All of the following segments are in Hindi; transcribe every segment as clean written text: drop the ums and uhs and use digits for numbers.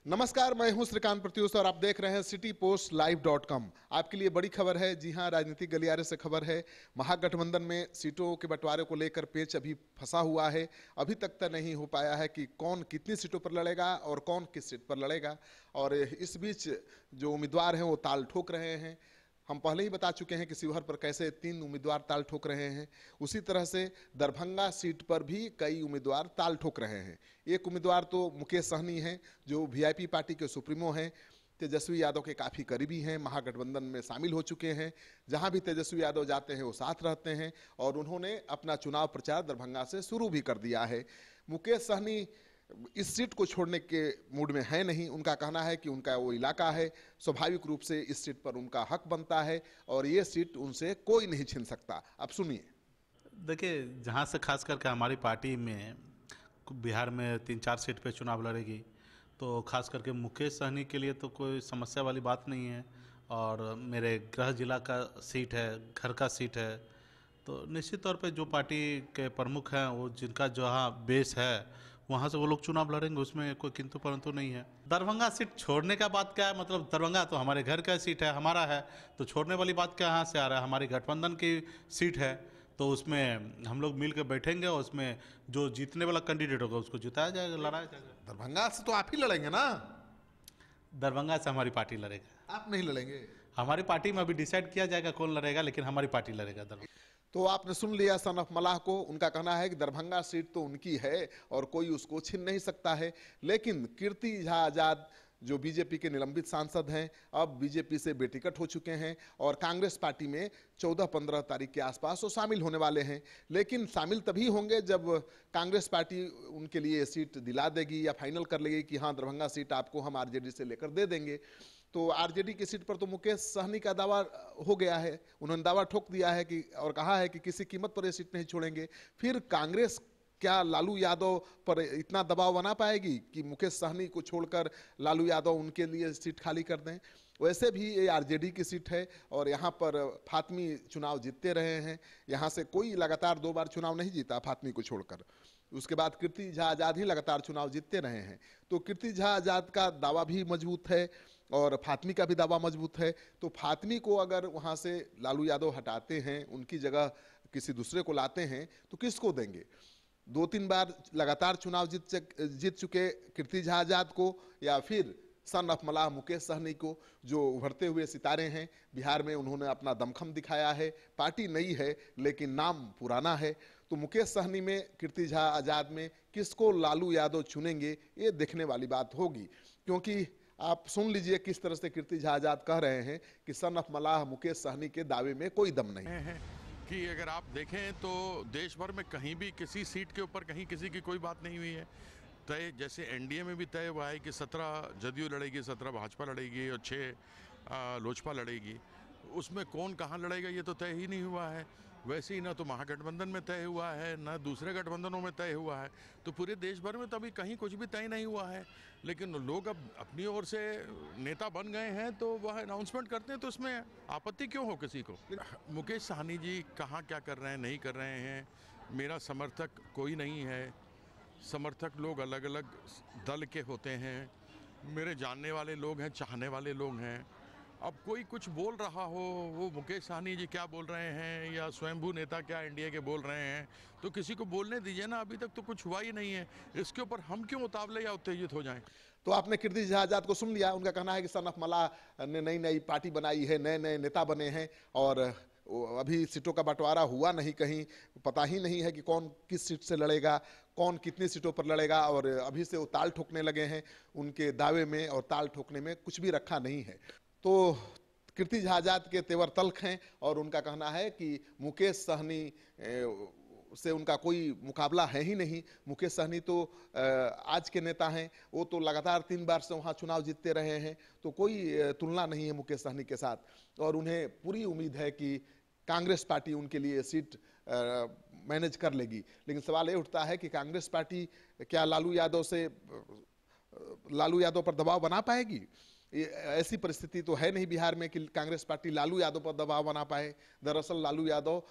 नमस्कार, मैं हूं श्रीकांत प्रत्युष और आप देख रहे हैं citypostlive.com। आपके लिए बड़ी खबर है। जी हां, राजनीतिक गलियारे से खबर है। महागठबंधन में सीटों के बंटवारे को लेकर पेच अभी फंसा हुआ है। अभी तक तय नहीं हो पाया है कि कौन कितनी सीटों पर लड़ेगा और कौन किस सीट पर लड़ेगा। और इस बीच जो उम्मीदवार हैं वो ताल ठोक रहे हैं। हम पहले ही बता चुके हैं कि शिवहर पर कैसे 3 उम्मीदवार ताल ठोक रहे हैं। उसी तरह से दरभंगा सीट पर भी कई उम्मीदवार ताल ठोक रहे हैं। एक उम्मीदवार तो मुकेश सहनी हैं, जो वीआईपी पार्टी के सुप्रीमो हैं, तेजस्वी यादव के काफ़ी करीबी हैं, महागठबंधन में शामिल हो चुके हैं। जहां भी तेजस्वी यादव जाते हैं वो साथ रहते हैं और उन्होंने अपना चुनाव प्रचार दरभंगा से शुरू भी कर दिया है। मुकेश सहनी इस सीट को छोड़ने के मूड में है नहीं। उनका कहना है कि उनका वो इलाका है, स्वाभाविक रूप से इस सीट पर उनका हक बनता है और ये सीट उनसे कोई नहीं छीन सकता। अब सुनिए। देखिए, जहाँ से खास करके हमारी पार्टी में बिहार में 3-4 सीट पे चुनाव लड़ेगी, तो खास करके मुकेश सहनी के लिए तो कोई समस्या वाली बात नहीं है। और मेरे गृह जिला का सीट है, घर का सीट है, तो निश्चित तौर पे जो पार्टी के प्रमुख हैं, वो जिनका जहाँ बेस है वहाँ से वो लोग चुनाव लड़ेंगे, उसमें कोई किंतु परंतु नहीं है। दरभंगा सीट छोड़ने का बात क्या है? मतलब दरभंगा तो हमारे घर का सीट है, हमारा है, तो छोड़ने वाली बात क्या यहाँ से आ रहा है? हमारी गठबंधन की सीट है, तो उसमें हम लोग मिल कर बैठेंगे और उसमें जो जीतने वाला कैंडिडेट होगा उसको जिताया जाएगा, लड़ाया जाएगा। दरभंगा से तो आप ही लड़ेंगे ना? दरभंगा से हमारी पार्टी लड़ेगा। आप नहीं लड़ेंगे? हमारी पार्टी में अभी डिसाइड किया जाएगा कौन लड़ेगा, लेकिन हमारी पार्टी लड़ेगा दरभंगा। तो आपने सुन लिया सन ऑफ मलाह को। उनका कहना है कि दरभंगा सीट तो उनकी है और कोई उसको छीन नहीं सकता है। लेकिन कीर्ति झा आजाद जो बीजेपी के निलंबित सांसद हैं, अब बीजेपी से बेटिकट हो चुके हैं और कांग्रेस पार्टी में 14-15 तारीख के आसपास वो शामिल होने वाले हैं। लेकिन शामिल तभी होंगे जब कांग्रेस पार्टी उनके लिए सीट दिला देगी या फाइनल कर लेगी कि हाँ, दरभंगा सीट आपको हम आरजेडी से लेकर दे देंगे। तो आरजेडी की सीट पर तो मुकेश सहनी का दावा हो गया है। उन्होंने दावा ठोक दिया है कि और कहा है कि किसी कीमत पर ये सीट नहीं छोड़ेंगे। फिर कांग्रेस क्या लालू यादव पर इतना दबाव बना पाएगी कि मुकेश सहनी को छोड़कर लालू यादव उनके लिए सीट खाली कर दें? वैसे भी ये आरजेडी की सीट है और यहाँ पर फातमी चुनाव जीतते रहे हैं। यहाँ से कोई लगातार 2 बार चुनाव नहीं जीता फातमी को छोड़कर। उसके बाद कीर्ति झा आजाद ही लगातार चुनाव जीतते रहे हैं। तो कीर्ति झा आजाद का दावा भी मजबूत है और फातमी का भी दावा मजबूत है। तो फातमी को अगर वहाँ से लालू यादव हटाते हैं, उनकी जगह किसी दूसरे को लाते हैं, तो किसको देंगे? 2-3 बार लगातार चुनाव जीत चुके कीर्ति झा आजाद को, या फिर सन ऑफ मलाह मुकेश सहनी को, जो उभरते हुए सितारे हैं। बिहार में उन्होंने अपना दमखम दिखाया है। पार्टी नई है लेकिन नाम पुराना है। तो मुकेश सहनी में, कीर्ति झा आजाद में किसको लालू यादव चुनेंगे, ये देखने वाली बात होगी। क्योंकि आप सुन लीजिए किस तरह से कीर्ति झा आजाद कह रहे हैं कि सन ऑफ मलाह मुकेश सहनी के दावे में कोई दम नहीं है। कि अगर आप देखें तो देश भर में कहीं भी किसी सीट के ऊपर कहीं किसी की कोई बात नहीं हुई है तय। जैसे एनडीए में भी तय हुआ है कि 17 जदयू लड़ेगी, 17 भाजपा लड़ेगी और 6 लोजपा लड़ेगी। उसमें कौन कहाँ लड़ेगा ये तो तय ही नहीं हुआ है। वैसे ही ना तो महागठबंधन में तय हुआ है, ना दूसरे गठबंधनों में तय हुआ है। तो पूरे देश भर में तो अभी कहीं कुछ भी तय नहीं हुआ है। लेकिन लोग अब अपनी ओर से नेता बन गए हैं तो वह अनाउंसमेंट करते हैं, तो उसमें आपत्ति क्यों हो किसी को? मुकेश सहनी जी कहाँ क्या कर रहे हैं, नहीं कर रहे हैं, मेरा समर्थक कोई नहीं है। समर्थक लोग अलग अलग दल के होते हैं। मेरे जानने वाले लोग हैं, चाहने वाले लोग हैं। अब कोई कुछ बोल रहा हो, वो मुकेश सहनी जी क्या बोल रहे हैं या स्वयंभू नेता क्या एनडीए के बोल रहे हैं, तो किसी को बोलने दीजिए ना। अभी तक तो कुछ हुआ ही नहीं है, इसके ऊपर हम क्यों उतावले या उत्तेजित हो जाएं? तो आपने कीर्ति झा आजाद को सुन लिया। उनका कहना है कि सन ऑफ मलाह ने नई नई पार्टी बनाई है, नए नए नेता बने हैं और अभी सीटों का बंटवारा हुआ नहीं, कहीं पता ही नहीं है कि कौन किस सीट से लड़ेगा, कौन कितनी सीटों पर लड़ेगा। और अभी से वो ताल ठोकने लगे हैं। उनके दावे में और ताल ठोकने में कुछ भी रखा नहीं है। तो कीर्ति झा आजाद के तेवर तल्ख हैं और उनका कहना है कि मुकेश सहनी से उनका कोई मुकाबला है ही नहीं। मुकेश सहनी तो आज के नेता हैं, वो तो लगातार 3 बार से वहाँ चुनाव जीतते रहे हैं। तो कोई तुलना नहीं है मुकेश सहनी के साथ और उन्हें पूरी उम्मीद है कि कांग्रेस पार्टी उनके लिए सीट मैनेज कर लेगी। लेकिन सवाल ये उठता है कि कांग्रेस पार्टी क्या लालू यादव पर दबाव बना पाएगी? ऐसी परिस्थिति तो है नहीं बिहार में कि कांग्रेस पार्टी लालू यादव पर दबाव बना पाए। दरअसल लालू यादव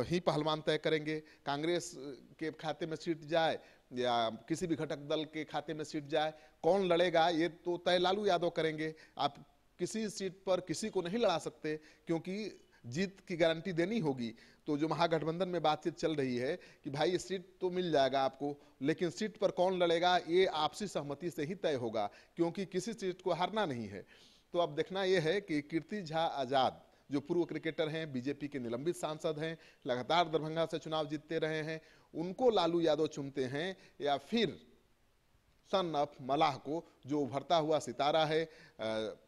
ही पहलवान तय करेंगे। कांग्रेस के खाते में सीट जाए या किसी भी घटक दल के खाते में सीट जाए, कौन लड़ेगा ये तो तय लालू यादव करेंगे। आप किसी सीट पर किसी को नहीं लड़ा सकते, क्योंकि जीत की गारंटी देनी होगी। तो जो महागठबंधन में बातचीत चल रही है कि भाई ये सीट तो मिल जाएगा आपको, लेकिन सीट पर कौन लड़ेगा ये आपसी सहमति से ही तय होगा, क्योंकि किसी सीट को हारना नहीं है। तो अब देखना यह है कि कीर्ति झा आजाद जो पूर्व क्रिकेटर हैं, बीजेपी के निलंबित सांसद हैं, लगातार दरभंगा से चुनाव जीतते रहे हैं, उनको लालू यादव चुनते हैं या फिर सन ऑफ मलाह को, जो उभरता हुआ सितारा है,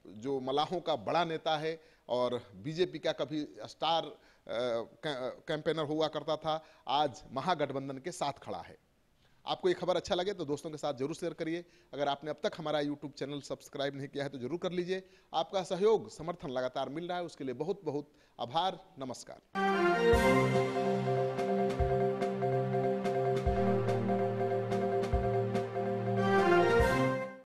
जो मलाहों का बड़ा नेता है और बीजेपी का कभी स्टार कैंपेनर हुआ करता था, आज महागठबंधन के साथ खड़ा है। आपको ये खबर अच्छा लगे तो दोस्तों के साथ जरूर शेयर करिए। अगर आपने अब तक हमारा यूट्यूब चैनल सब्सक्राइब नहीं किया है तो जरूर कर लीजिए। आपका सहयोग समर्थन लगातार मिल रहा है, उसके लिए बहुत बहुत आभार। नमस्कार।